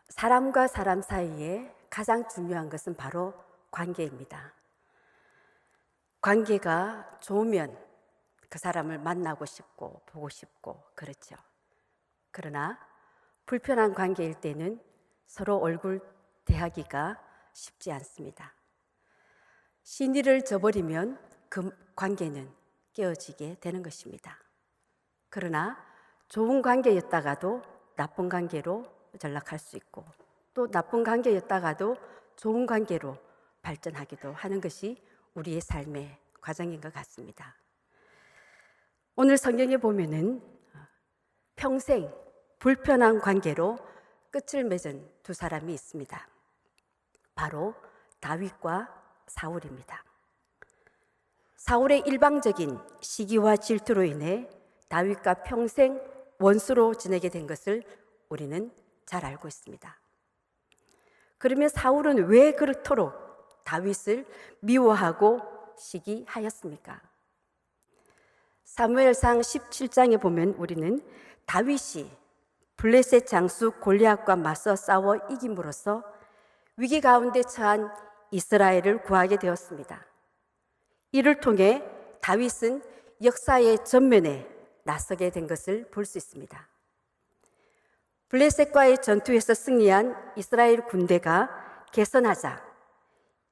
사람과 사람 사이에 가장 중요한 것은 바로 관계입니다. 관계가 좋으면 그 사람을 만나고 싶고 보고 싶고 그렇죠. 그러나 불편한 관계일 때는 서로 얼굴 대하기가 쉽지 않습니다. 신의를 저버리면 그 관계는 깨어지게 되는 것입니다. 그러나 좋은 관계였다가도 나쁜 관계로 전락할 수 있고, 또 나쁜 관계였다가도 좋은 관계로 발전하기도 하는 것이 우리의 삶의 과정인 것 같습니다. 오늘 성경에 보면은 평생 불편한 관계로 끝을 맺은 두 사람이 있습니다. 바로 다윗과 사울입니다. 사울의 일방적인 시기와 질투로 인해 다윗과 평생 원수로 지내게 된 것을 우리는 잘 알고 있습니다. 그러면 사울은 왜 그렇도록 다윗을 미워하고 시기하였습니까? 사무엘상 17장에 보면 우리는 다윗이 블레셋 장수 골리앗과 맞서 싸워 이김으로써 위기 가운데 처한 이스라엘을 구하게 되었습니다. 이를 통해 다윗은 역사의 전면에 나서게 된 것을 볼 수 있습니다. 블레셋과의 전투에서 승리한 이스라엘 군대가 개선하자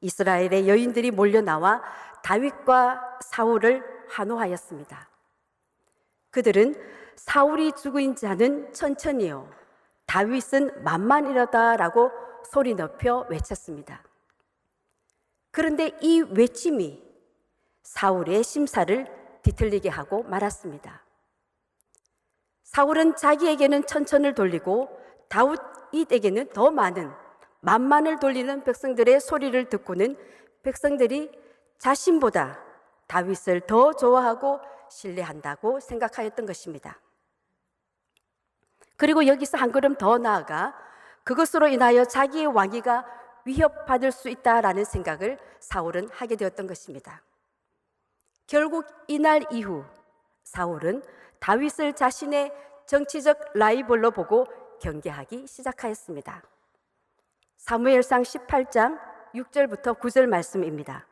이스라엘의 여인들이 몰려나와 다윗과 사울을 환호하였습니다. 그들은 사울이 죽은 자는 천천히요, 다윗은 만만이로다라고 소리 높여 외쳤습니다. 그런데 이 외침이 사울의 심사를 뒤틀리게 하고 말았습니다. 사울은 자기에게는 천천을 돌리고 다윗에게는 더 많은 만만을 돌리는 백성들의 소리를 듣고는 백성들이 자신보다 다윗을 더 좋아하고 신뢰한다고 생각하였던 것입니다. 그리고 여기서 한 걸음 더 나아가 그것으로 인하여 자기의 왕위가 위협받을 수 있다라는 생각을 사울은 하게 되었던 것입니다. 결국 이날 이후 사울은 다윗을 자신의 정치적 라이벌로 보고 경계하기 시작하였습니다. 사무엘상 18장 6절부터 9절 말씀입니다.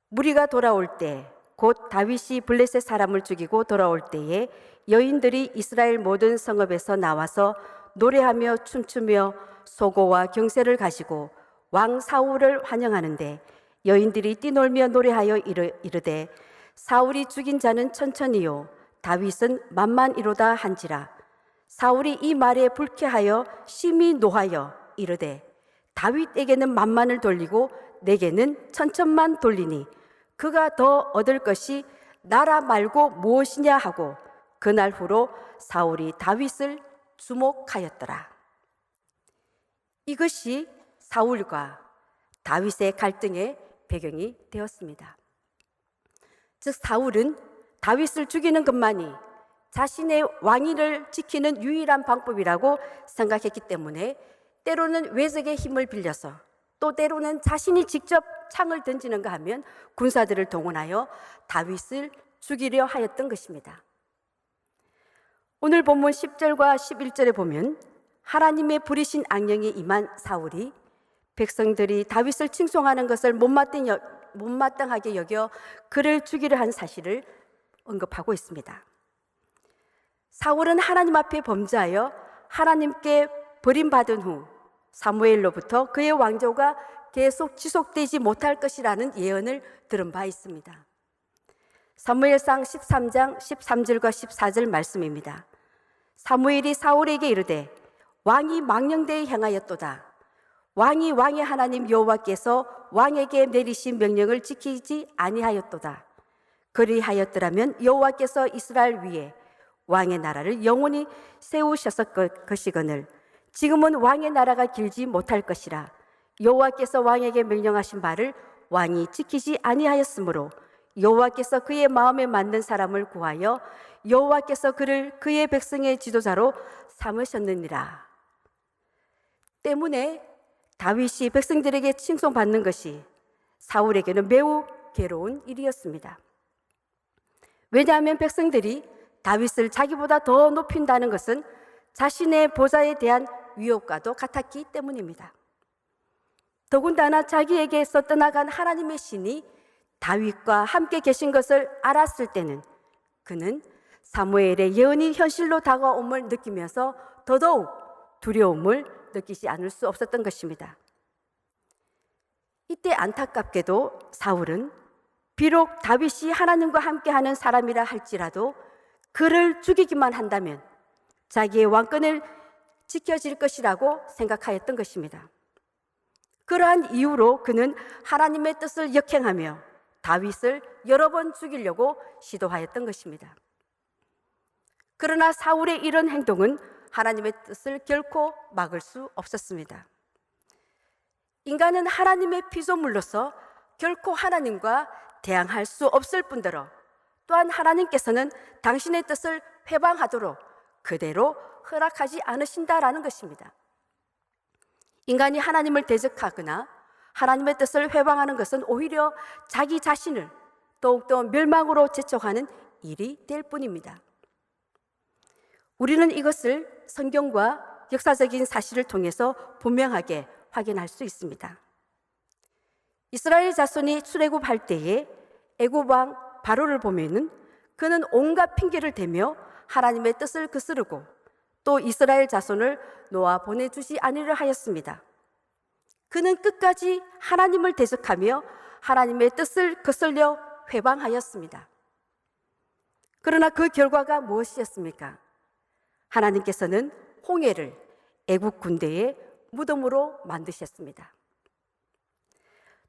무리가 돌아올 때 곧 다윗이 블레셋 사람을 죽이고 돌아올 때에 여인들이 이스라엘 모든 성읍에서 나와서 노래하며 춤추며 소고와 경세를 가지고 왕 사울을 환영하는데 여인들이 뛰놀며 노래하여 이르되 사울이 죽인 자는 천천히요 다윗은 만만이로다 한지라. 사울이 이 말에 불쾌하여 심히 노하여 이르되 다윗에게는 만만을 돌리고 내게는 천천만 돌리니 그가 더 얻을 것이 나라 말고 무엇이냐 하고 그날 후로 사울이 다윗을 주목하였더라. 이것이 사울과 다윗의 갈등의 배경이 되었습니다. 즉 사울은 다윗을 죽이는 것만이 자신의 왕위를 지키는 유일한 방법이라고 생각했기 때문에 때로는 외적의 힘을 빌려서 또 때로는 자신이 직접 창을 던지는가 하면 군사들을 동원하여 다윗을 죽이려 하였던 것입니다. 오늘 본문 10절과 11절에 보면 하나님의 부리신 악령이 임한 사울이 백성들이 다윗을 칭송하는 것을 못마땅하게 여겨 그를 죽이려 한 사실을 언급하고 있습니다. 사울은 하나님 앞에 범죄하여 하나님께 버림받은 후 사무엘로부터 그의 왕조가 계속 지속되지 못할 것이라는 예언을 들은 바 있습니다. 사무엘상 13장 13절과 14절 말씀입니다. 사무엘이 사울에게 이르되 왕이 망령되이 행하였도다. 왕이 왕의 하나님 여호와께서 왕에게 내리신 명령을 지키지 아니하였도다. 그리하였더라면 여호와께서 이스라엘 위에 왕의 나라를 영원히 세우셨을 것이거늘 지금은 왕의 나라가 길지 못할 것이라. 여호와께서 왕에게 명령하신 바를 왕이 지키지 아니하였으므로 여호와께서 그의 마음에 맞는 사람을 구하여 여호와께서 그를 그의 백성의 지도자로 삼으셨느니라. 때문에 다윗이 백성들에게 칭송받는 것이 사울에게는 매우 괴로운 일이었습니다. 왜냐하면 백성들이 다윗을 자기보다 더 높인다는 것은 자신의 보좌에 대한 위협과도 같았기 때문입니다. 더군다나 자기에게서 떠나간 하나님의 신이 다윗과 함께 계신 것을 알았을 때는 그는 사무엘의 예언이 현실로 다가옴을 느끼면서 더더욱 두려움을 느끼지 않을 수 없었던 것입니다. 이때 안타깝게도 사울은 비록 다윗이 하나님과 함께하는 사람이라 할지라도 그를 죽이기만 한다면 자기의 왕권을 지켜질 것이라고 생각하였던 것입니다. 그러한 이유로 그는 하나님의 뜻을 역행하며 다윗을 여러 번 죽이려고 시도하였던 것입니다. 그러나 사울의 이런 행동은 하나님의 뜻을 결코 막을 수 없었습니다. 인간은 하나님의 피조물로서 결코 하나님과 대항할 수 없을 뿐더러 또한 하나님께서는 당신의 뜻을 회방하도록 그대로 허락하지 않으신다라는 것입니다. 인간이 하나님을 대적하거나 하나님의 뜻을 회방하는 것은 오히려 자기 자신을 더욱더 멸망으로 재촉하는 일이 될 뿐입니다. 우리는 이것을 성경과 역사적인 사실을 통해서 분명하게 확인할 수 있습니다. 이스라엘 자손이 출애굽할 때에 애굽 왕 바로를 보면은 그는 온갖 핑계를 대며 하나님의 뜻을 거스르고 또 이스라엘 자손을 놓아 보내주지 않으려 하였습니다. 그는 끝까지 하나님을 대적하며 하나님의 뜻을 거슬려 회방하였습니다. 그러나 그 결과가 무엇이었습니까? 하나님께서는 홍해를 애국 군대의 무덤으로 만드셨습니다.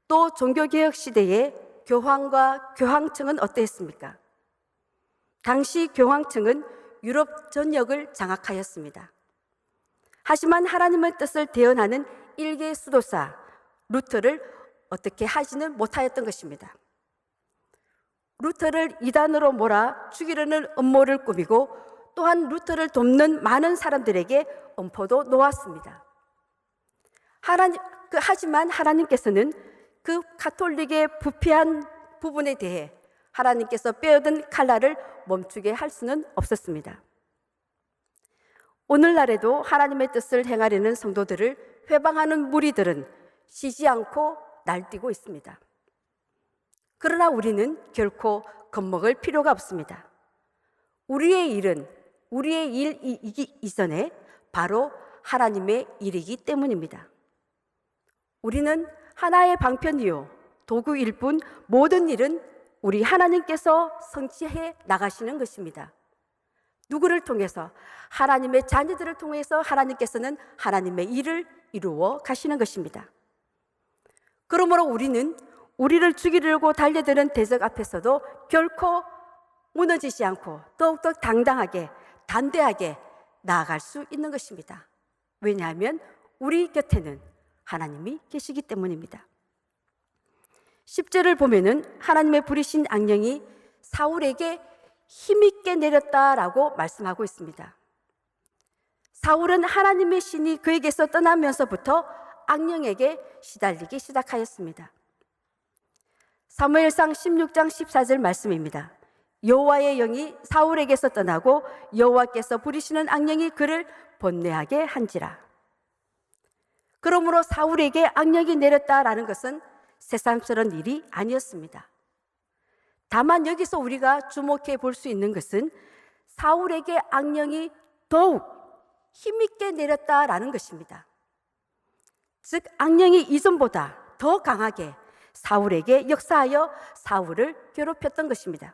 또 종교개혁 시대의 교황과 교황청은 어땠습니까? 당시 교황청은 유럽 전역을 장악하였습니다. 하지만 하나님의 뜻을 대언하는 일개 수도사 루터를 어떻게 하지는 못하였던 것입니다. 루터를 이단으로 몰아 죽이려는 음모를 꾸미고 또한 루터를 돕는 많은 사람들에게 엄포도 놓았습니다. 하지만 하나님께서는 그 가톨릭의 부패한 부분에 대해 하나님께서 빼어든 칼날을 멈추게 할 수는 없었습니다. 오늘날에도 하나님의 뜻을 행하려는 성도들을 회방하는 무리들은 쉬지 않고 날뛰고 있습니다. 그러나 우리는 결코 겁먹을 필요가 없습니다. 우리의 일은 우리의 일이기 이전에 바로 하나님의 일이기 때문입니다. 우리는 하나의 방편이요 도구일 뿐 모든 일은 우리 하나님께서 성취해 나가시는 것입니다. 누구를 통해서? 하나님의 자녀들을 통해서 하나님께서는 하나님의 일을 이루어 가시는 것입니다. 그러므로 우리는 우리를 죽이려고 달려드는 대적 앞에서도 결코 무너지지 않고 더욱더 당당하게 담대하게 나아갈 수 있는 것입니다. 왜냐하면 우리 곁에는 하나님이 계시기 때문입니다. 10절을 보면은 하나님의 부리신 악령이 사울에게 힘있게 내렸다라고 말씀하고 있습니다. 사울은 하나님의 신이 그에게서 떠나면서부터 악령에게 시달리기 시작하였습니다. 사무엘상 16장 14절 말씀입니다. 여호와의 영이 사울에게서 떠나고 여호와께서 부리시는 악령이 그를 번뇌하게 한지라. 그러므로 사울에게 악령이 내렸다라는 것은 새삼스러운 일이 아니었습니다. 다만 여기서 우리가 주목해 볼 수 있는 것은 사울에게 악령이 더욱 힘있게 내렸다라는 것입니다. 즉 악령이 이전보다 더 강하게 사울에게 역사하여 사울을 괴롭혔던 것입니다.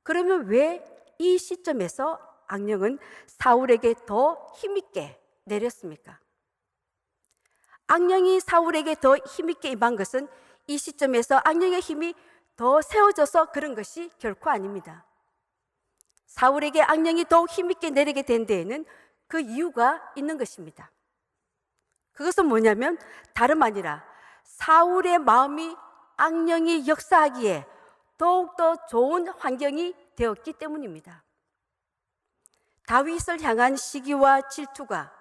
그러면 왜 이 시점에서 악령은 사울에게 더 힘있게 내렸습니까? 악령이 사울에게 더 힘있게 임한 것은 이 시점에서 악령의 힘이 더 세워져서 그런 것이 결코 아닙니다. 사울에게 악령이 더욱 힘있게 내리게 된 데에는 그 이유가 있는 것입니다. 그것은 뭐냐면 다름 아니라 사울의 마음이 악령이 역사하기에 더욱더 좋은 환경이 되었기 때문입니다. 다윗을 향한 시기와 질투가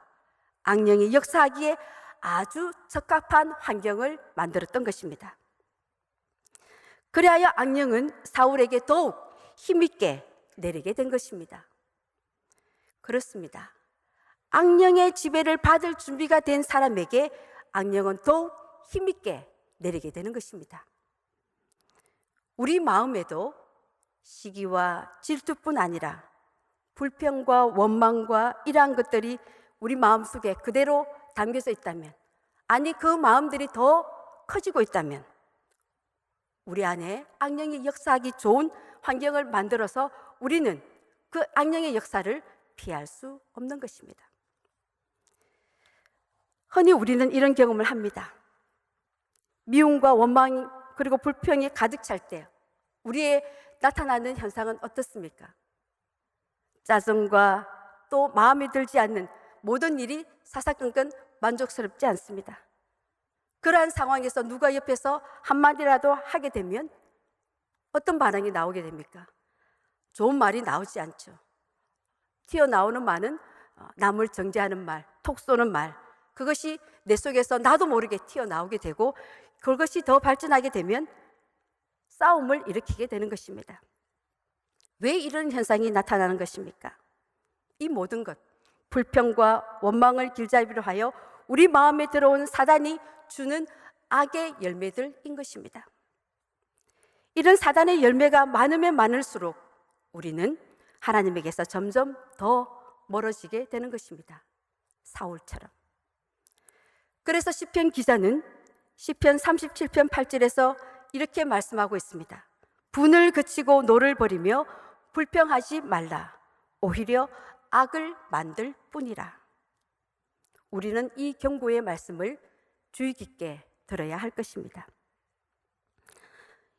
악령이 역사하기에 아주 적합한 환경을 만들었던 것입니다. 그리하여 악령은 사울에게 더욱 힘있게 내리게 된 것입니다. 그렇습니다. 악령의 지배를 받을 준비가 된 사람에게 악령은 더욱 힘있게 내리게 되는 것입니다. 우리 마음에도 시기와 질투뿐 아니라 불평과 원망과 이러한 것들이 우리 마음속에 그대로 담겨져 있다면, 아니 그 마음들이 더 커지고 있다면 우리 안에 악령이 역사하기 좋은 환경을 만들어서 우리는 그 악령의 역사를 피할 수 없는 것입니다. 흔히 우리는 이런 경험을 합니다. 미움과 원망 그리고 불평이 가득 찰 때 우리의 나타나는 현상은 어떻습니까? 짜증과 또 마음에 들지 않는 모든 일이 사사건건 만족스럽지 않습니다. 그러한 상황에서 누가 옆에서 한마디라도 하게 되면 어떤 반응이 나오게 됩니까? 좋은 말이 나오지 않죠. 튀어나오는 말은 남을 정죄하는 말, 톡 쏘는 말, 그것이 내 속에서 나도 모르게 튀어나오게 되고 그것이 더 발전하게 되면 싸움을 일으키게 되는 것입니다. 왜 이런 현상이 나타나는 것입니까? 이 모든 것, 불평과 원망을 길잡이로 하여 우리 마음에 들어온 사단이 주는 악의 열매들인 것입니다. 이런 사단의 열매가 많으면 많을수록 우리는 하나님에게서 점점 더 멀어지게 되는 것입니다. 사울처럼. 그래서 시편 기자는 시편 37편 8절에서 이렇게 말씀하고 있습니다. 분을 그치고 노를 버리며 불평하지 말라. 오히려 악을 만들 뿐이라. 우리는 이 경고의 말씀을 주의 깊게 들어야 할 것입니다.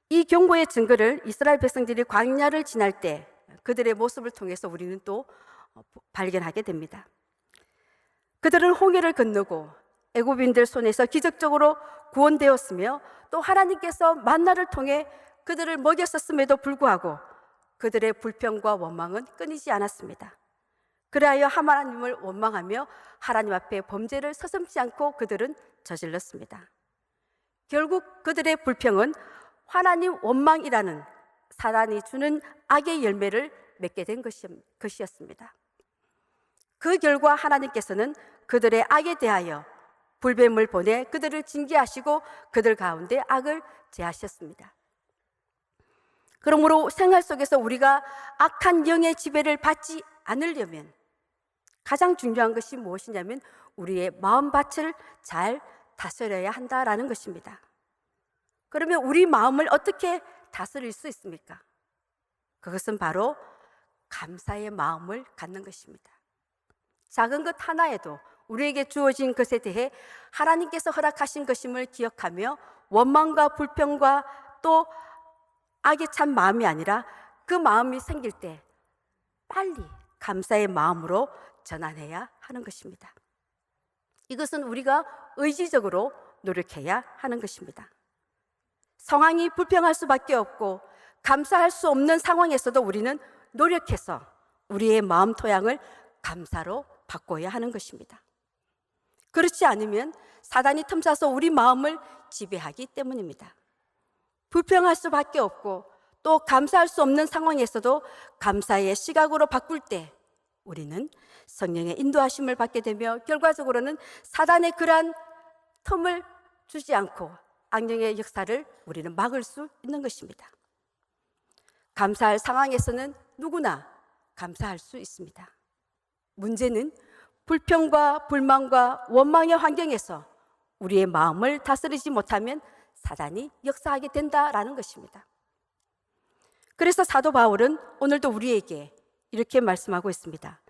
이 경고의 증거를 이스라엘 백성들이 광야를 지날 때 그들의 모습을 통해서 우리는 또 발견하게 됩니다. 그들은 홍해를 건너고 애굽인들 손에서 기적적으로 구원되었으며 또 하나님께서 만나를 통해 그들을 먹였었음에도 불구하고 그들의 불평과 원망은 끊이지 않았습니다. 그리하여 하나님을 원망하며 하나님 앞에 범죄를 서슴지 않고 그들은 저질렀습니다. 결국 그들의 불평은 하나님 원망이라는 사단이 주는 악의 열매를 맺게 된 것이었습니다. 그 결과 하나님께서는 그들의 악에 대하여 불뱀을 보내 그들을 징계하시고 그들 가운데 악을 제하셨습니다. 그러므로 생활 속에서 우리가 악한 영의 지배를 받지 않으려면 가장 중요한 것이 무엇이냐면 우리의 마음밭을 잘 다스려야 한다라는 것입니다. 그러면 우리 마음을 어떻게 다스릴 수 있습니까? 그것은 바로 감사의 마음을 갖는 것입니다. 작은 것 하나에도 우리에게 주어진 것에 대해 하나님께서 허락하신 것임을 기억하며 원망과 불평과 또 악에 찬 마음이 아니라 그 마음이 생길 때 빨리 감사의 마음으로 전환해야 하는 것입니다. 이것은 우리가 의지적으로 노력해야 하는 것입니다. 상황이 불평할 수밖에 없고 감사할 수 없는 상황에서도 우리는 노력해서 우리의 마음 토양을 감사로 바꿔야 하는 것입니다. 그렇지 않으면 사단이 틈타서 우리 마음을 지배하기 때문입니다. 불평할 수밖에 없고 또 감사할 수 없는 상황에서도 감사의 시각으로 바꿀 때 우리는 성령의 인도하심을 받게 되며 결과적으로는 사단의 그러한 틈을 주지 않고 악령의 역사를 우리는 막을 수 있는 것입니다. 감사할 상황에서는 누구나 감사할 수 있습니다. 문제는 불평과 불만과 원망의 환경에서 우리의 마음을 다스리지 못하면 사단이 역사하게 된다라는 것입니다. 그래서 사도 바울은 오늘도 우리에게 이렇게 말씀하고 있습니다.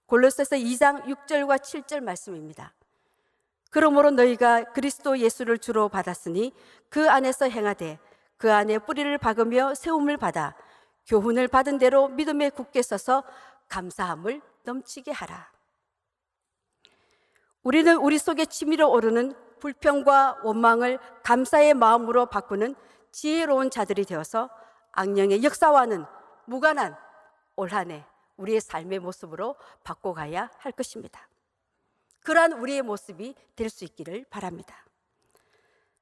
골로새서 2장 6절과 7절 말씀입니다. 그러므로 너희가 그리스도 예수를 주로 받았으니 그 안에서 행하되 그 안에 뿌리를 박으며 세움을 받아 교훈을 받은 대로 믿음에 굳게 서서 감사함을 넘치게 하라. 우리는 우리 속에 치밀어 오르는 불평과 원망을 감사의 마음으로 바꾸는 지혜로운 자들이 되어서 악령의 역사와는 무관한 올 한 해 우리의 삶의 모습으로 바꿔가야 할 것입니다. 그러한 우리의 모습이 될 수 있기를 바랍니다.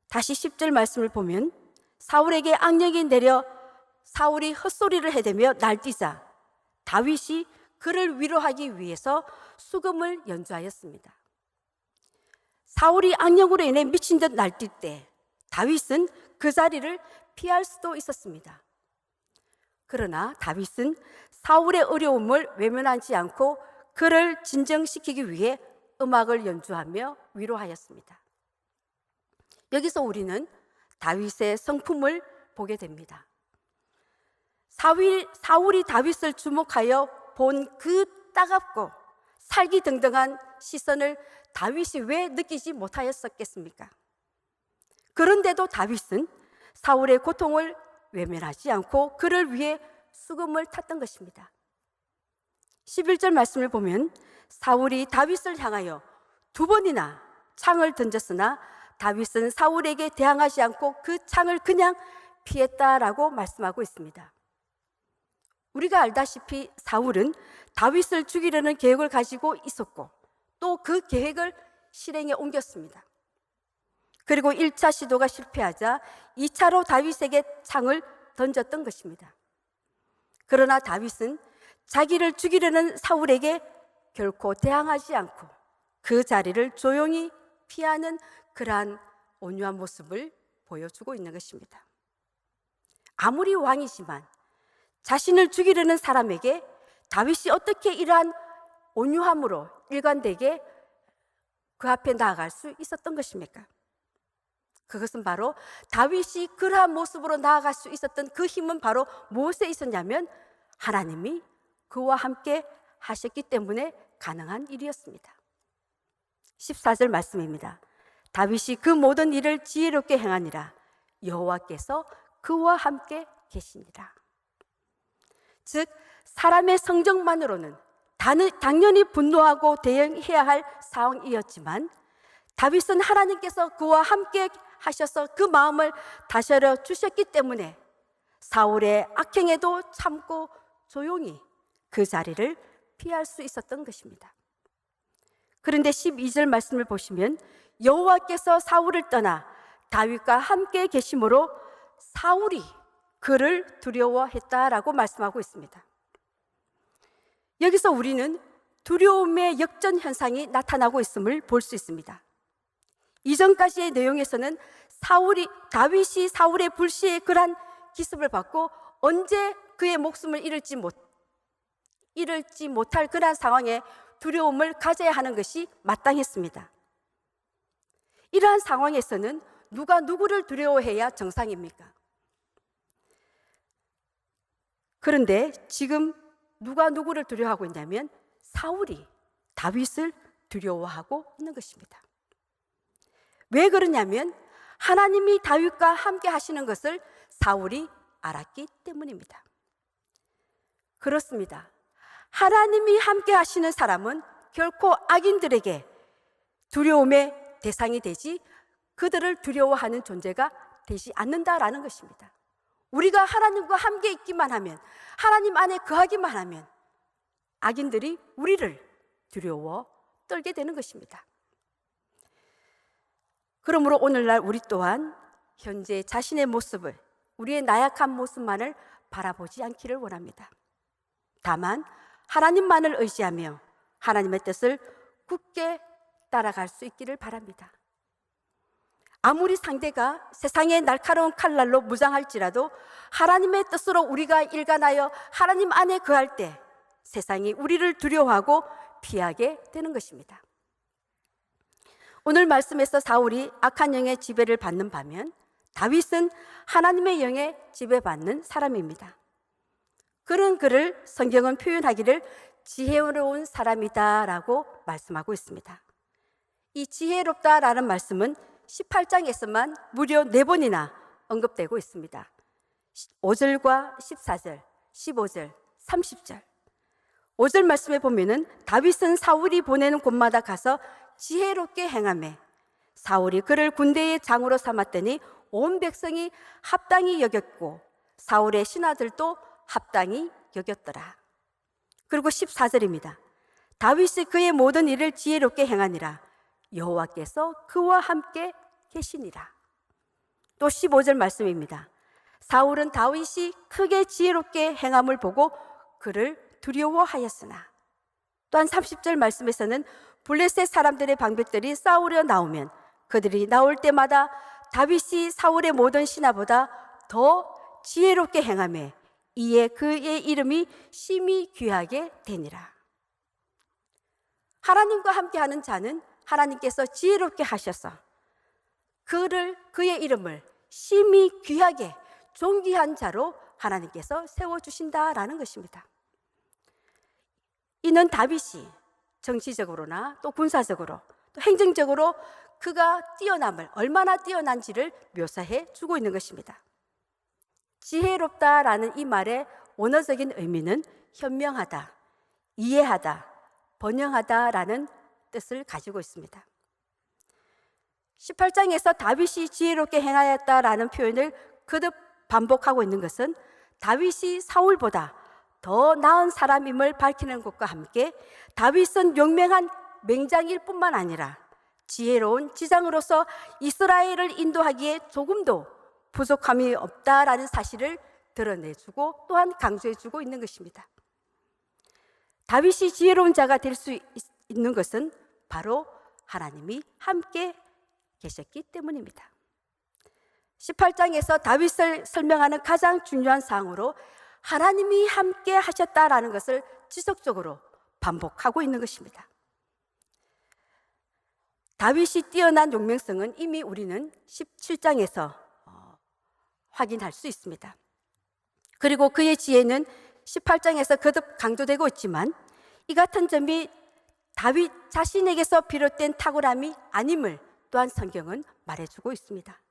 다시 10절 말씀을 보면 사울에게 악령이 내려 사울이 헛소리를 해대며 날뛰자 다윗이 그를 위로하기 위해서 수금을 연주하였습니다. 사울이 악령으로 인해 미친 듯 날뛸 때 다윗은 그 자리를 피할 수도 있었습니다. 그러나 다윗은 사울의 어려움을 외면하지 않고 그를 진정시키기 위해 음악을 연주하며 위로하였습니다. 여기서 우리는 다윗의 성품을 보게 됩니다. 사울이 다윗을 주목하여 본 그 따갑고 살기등등한 시선을 다윗이 왜 느끼지 못하였었겠습니까? 그런데도 다윗은 사울의 고통을 외면하지 않고 그를 위해 수금을 탔던 것입니다. 11절 말씀을 보면 사울이 다윗을 향하여 2번이나 창을 던졌으나 다윗은 사울에게 대항하지 않고 그 창을 그냥 피했다라고 말씀하고 있습니다. 우리가 알다시피 사울은 다윗을 죽이려는 계획을 가지고 있었고 또 그 계획을 실행에 옮겼습니다. 그리고 1차 시도가 실패하자 2차로 다윗에게 창을 던졌던 것입니다. 그러나 다윗은 자기를 죽이려는 사울에게 결코 대항하지 않고 그 자리를 조용히 피하는 그러한 온유한 모습을 보여주고 있는 것입니다. 아무리 왕이지만 자신을 죽이려는 사람에게 다윗이 어떻게 이러한 온유함으로 일관되게 그 앞에 나아갈 수 있었던 것입니까? 그것은 바로 다윗이 그러한 모습으로 나아갈 수 있었던 그 힘은 바로 무엇에 있었냐면 하나님이 그와 함께 하셨기 때문에 가능한 일이었습니다. 14절 말씀입니다. 다윗이 그 모든 일을 지혜롭게 행하니라 여호와께서 그와 함께 계시니라. 즉 사람의 성정만으로는 당연히 분노하고 대응해야 할 상황이었지만 다윗은 하나님께서 그와 함께 하셔서 그 마음을 다스려 주셨기 때문에 사울의 악행에도 참고 조용히 그 자리를 피할 수 있었던 것입니다. 그런데 12절 말씀을 보시면 여호와께서 사울을 떠나 다윗과 함께 계심으로 사울이 그를 두려워했다라고 말씀하고 있습니다. 여기서 우리는 두려움의 역전 현상이 나타나고 있음을 볼 수 있습니다. 이전까지의 내용에서는 다윗이 사울의 불시에 그러한 기습을 받고 언제 그의 목숨을 잃을지 못할 그러한 상황에 두려움을 가져야 하는 것이 마땅했습니다. 이러한 상황에서는 누가 누구를 두려워해야 정상입니까? 그런데 지금 누가 누구를 두려워하고 있냐면 사울이 다윗을 두려워하고 있는 것입니다. 왜 그러냐면 하나님이 다윗과 함께 하시는 것을 사울이 알았기 때문입니다. 그렇습니다. 하나님이 함께 하시는 사람은 결코 악인들에게 두려움의 대상이 되지 그들을 두려워하는 존재가 되지 않는다라는 것입니다. 우리가 하나님과 함께 있기만 하면, 하나님 안에 거하기만 하면 악인들이 우리를 두려워 떨게 되는 것입니다. 그러므로 오늘날 우리 또한 현재 자신의 모습을, 우리의 나약한 모습만을 바라보지 않기를 원합니다. 다만 하나님만을 의지하며 하나님의 뜻을 굳게 따라갈 수 있기를 바랍니다. 아무리 상대가 세상의 날카로운 칼날로 무장할지라도 하나님의 뜻으로 우리가 일관하여 하나님 안에 거할 때 세상이 우리를 두려워하고 피하게 되는 것입니다. 오늘 말씀에서 사울이 악한 영의 지배를 받는 반면 다윗은 하나님의 영에 지배받는 사람입니다. 그런 그를 성경은 표현하기를 지혜로운 사람이다라고 말씀하고 있습니다. 이 지혜롭다라는 말씀은 18장에서만 무려 4번이나 언급되고 있습니다. 5절과 14절, 15절, 30절. 5절 말씀에 보면은 다윗은 사울이 보내는 곳마다 가서 지혜롭게 행하매 사울이 그를 군대의 장으로 삼았더니 온 백성이 합당히 여겼고 사울의 신하들도 합당히 여겼더라. 그리고 14절입니다. 다윗이 그의 모든 일을 지혜롭게 행하니라 여호와께서 그와 함께 계시니라. 또 15절 말씀입니다. 사울은 다윗이 크게 지혜롭게 행함을 보고 그를 두려워하였으나, 또한 30절 말씀에서는 블레셋 사람들의 방백들이 싸우려 나오면 그들이 나올 때마다 다윗이 사울의 모든 신하보다 더 지혜롭게 행하며 이에 그의 이름이 심히 귀하게 되니라. 하나님과 함께하는 자는 하나님께서 지혜롭게 하셔서 그의 이름을 심히 귀하게 존귀한 자로 하나님께서 세워주신다라는 것입니다. 이는 다윗이 정치적으로나 또 군사적으로 또 행정적으로 그가 뛰어남을, 얼마나 뛰어난지를 묘사해 주고 있는 것입니다. 지혜롭다라는 이 말의 원어적인 의미는 현명하다, 이해하다, 번영하다라는 뜻을 가지고 있습니다. 18장에서 다윗이 지혜롭게 행하였다라는 표현을 거듭 반복하고 있는 것은 다윗이 사울보다 더 나은 사람임을 밝히는 것과 함께 다윗은 용맹한 맹장일 뿐만 아니라 지혜로운 지장으로서 이스라엘을 인도하기에 조금도 부족함이 없다라는 사실을 드러내주고 또한 강조해주고 있는 것입니다. 다윗이 지혜로운 자가 될 수 있는 것은 바로 하나님이 함께 계셨기 때문입니다. 18장에서 다윗을 설명하는 가장 중요한 사항으로 하나님이 함께 하셨다라는 것을 지속적으로 반복하고 있는 것입니다. 다윗이 뛰어난 용맹성은 이미 우리는 17장에서 확인할 수 있습니다. 그리고 그의 지혜는 18장에서 거듭 강조되고 있지만 이 같은 점이 다윗 자신에게서 비롯된 탁월함이 아님을 또한 성경은 말해주고 있습니다.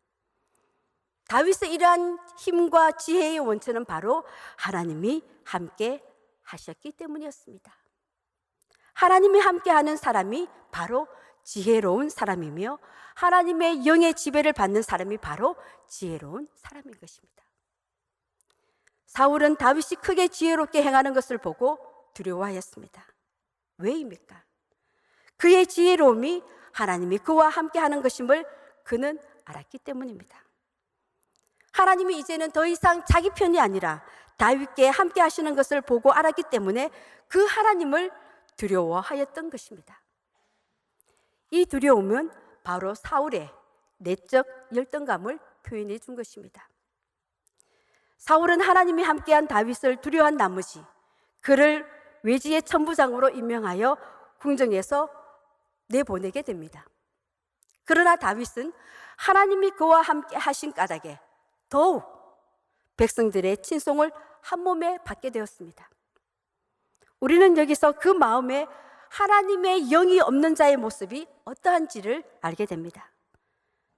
다윗의 이러한 힘과 지혜의 원천은 바로 하나님이 함께 하셨기 때문이었습니다. 하나님이 함께하는 사람이 바로 지혜로운 사람이며 하나님의 영의 지배를 받는 사람이 바로 지혜로운 사람인 것입니다. 사울은 다윗이 크게 지혜롭게 행하는 것을 보고 두려워하였습니다. 왜입니까? 그의 지혜로움이 하나님이 그와 함께하는 것임을 그는 알았기 때문입니다. 하나님이 이제는 더 이상 자기 편이 아니라 다윗께 함께 하시는 것을 보고 알았기 때문에 그 하나님을 두려워하였던 것입니다. 이 두려움은 바로 사울의 내적 열등감을 표현해 준 것입니다. 사울은 하나님이 함께한 다윗을 두려워한 나머지 그를 외지의 천부장으로 임명하여 궁정에서 내보내게 됩니다. 그러나 다윗은 하나님이 그와 함께 하신 까닭에 더욱 백성들의 친송을 한 몸에 받게 되었습니다. 우리는 여기서 그 마음에 하나님의 영이 없는 자의 모습이 어떠한지를 알게 됩니다.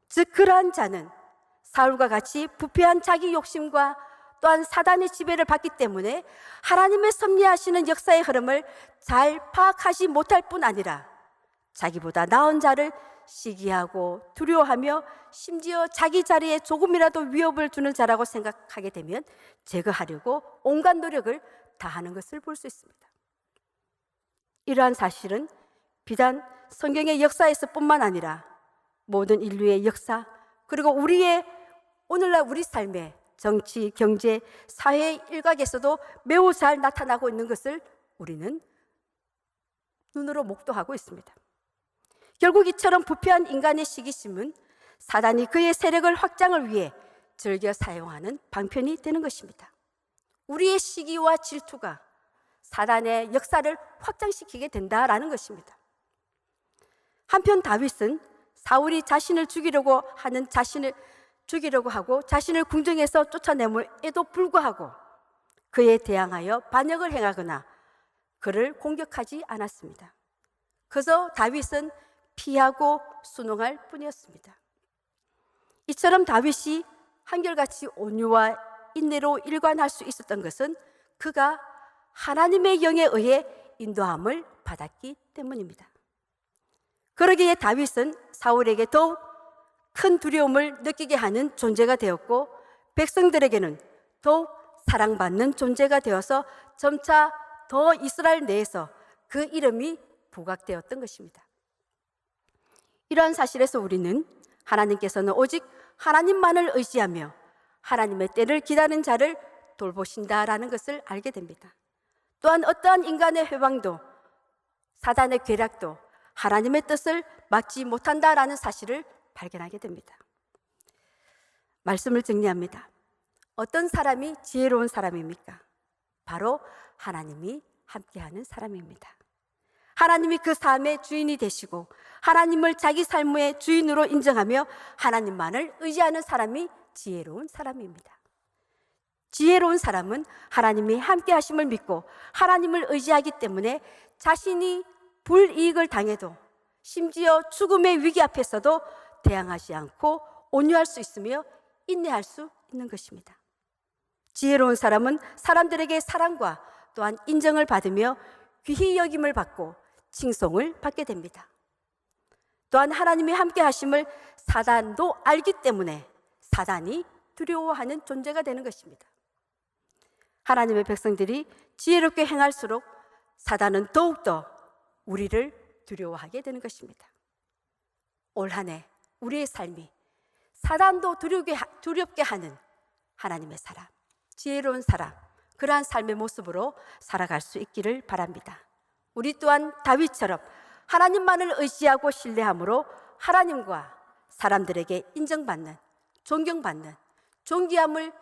즉 그러한 자는 사울과 같이 부패한 자기 욕심과 또한 사단의 지배를 받기 때문에 하나님의 섭리하시는 역사의 흐름을 잘 파악하지 못할 뿐 아니라 자기보다 나은 자를 시기하고 두려워하며 심지어 자기 자리에 조금이라도 위협을 주는 자라고 생각하게 되면 제거하려고 온갖 노력을 다하는 것을 볼 수 있습니다. 이러한 사실은 비단 성경의 역사에서 뿐만 아니라 모든 인류의 역사 그리고 우리의 오늘날 우리 삶의 정치, 경제, 사회 일각에서도 매우 잘 나타나고 있는 것을 우리는 눈으로 목도하고 있습니다. 결국 이처럼 부패한 인간의 시기심은 사단이 그의 세력을 확장을 위해 즐겨 사용하는 방편이 되는 것입니다. 우리의 시기와 질투가 사단의 역사를 확장시키게 된다라는 것입니다. 한편 다윗은 사울이 자신을 죽이려고 하고 자신을 궁정에서 쫓아내므에도 불구하고 그에 대항하여 반역을 행하거나 그를 공격하지 않았습니다. 그래서 다윗은 피하고 순응할 뿐이었습니다. 이처럼 다윗이 한결같이 온유와 인내로 일관할 수 있었던 것은 그가 하나님의 영에 의해 인도함을 받았기 때문입니다. 그러기에 다윗은 사울에게 더욱 큰 두려움을 느끼게 하는 존재가 되었고 백성들에게는 더욱 사랑받는 존재가 되어서 점차 더 이스라엘 내에서 그 이름이 부각되었던 것입니다. 이러한 사실에서 우리는 하나님께서는 오직 하나님만을 의지하며 하나님의 때를 기다리는 자를 돌보신다라는 것을 알게 됩니다. 또한 어떠한 인간의 회방도 사단의 괴략도 하나님의 뜻을 막지 못한다라는 사실을 발견하게 됩니다. 말씀을 정리합니다. 어떤 사람이 지혜로운 사람입니까? 바로 하나님이 함께하는 사람입니다. 하나님이 그 삶의 주인이 되시고 하나님을 자기 삶의 주인으로 인정하며 하나님만을 의지하는 사람이 지혜로운 사람입니다. 지혜로운 사람은 하나님이 함께 하심을 믿고 하나님을 의지하기 때문에 자신이 불이익을 당해도 심지어 죽음의 위기 앞에서도 대항하지 않고 온유할 수 있으며 인내할 수 있는 것입니다. 지혜로운 사람은 사람들에게 사랑과 또한 인정을 받으며 귀히 여김을 받고 칭송을 받게 됩니다. 또한 하나님이 함께 하심을 사단도 알기 때문에 사단이 두려워하는 존재가 되는 것입니다. 하나님의 백성들이 지혜롭게 행할수록 사단은 더욱더 우리를 두려워하게 되는 것입니다. 올 한 해 우리의 삶이 사단도 두렵게 하는 하나님의 사람, 지혜로운 사람, 그러한 삶의 모습으로 살아갈 수 있기를 바랍니다. 우리 또한 다윗처럼 하나님만을 의지하고 신뢰함으로 하나님과 사람들에게 인정받는, 존경받는, 존귀함을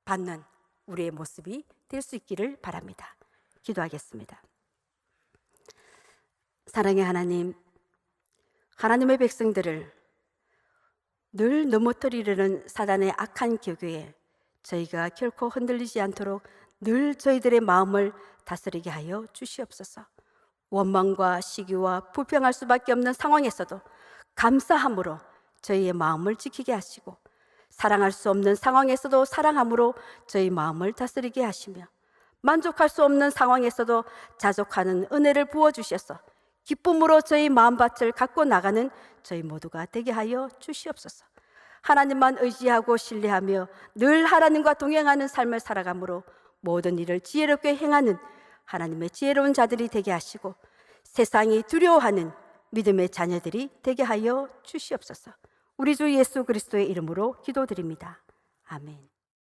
받는 우리의 모습이 될 수 있기를 바랍니다. 기도하겠습니다. 사랑의 하나님, 하나님의 백성들을 늘 넘어뜨리려는 사단의 악한 교교에 저희가 결코 흔들리지 않도록 늘 저희들의 마음을 다스리게 하여 주시옵소서. 원망과 시기와 불평할 수밖에 없는 상황에서도 감사함으로 저희의 마음을 지키게 하시고, 사랑할 수 없는 상황에서도 사랑함으로 저희 마음을 다스리게 하시며, 만족할 수 없는 상황에서도 자족하는 은혜를 부어주셔서 기쁨으로 저희 마음밭을 갖고 나가는 저희 모두가 되게 하여 주시옵소서. 하나님만 의지하고 신뢰하며 늘 하나님과 동행하는 삶을 살아가므로 모든 일을 지혜롭게 행하는 하나님의 지혜로운 자들이 되게 하시고, 세상이 두려워하는 믿음의 자녀들이 되게 하여 주시옵소서. 우리 주 예수 그리스도의 이름으로 기도드립니다. 아멘.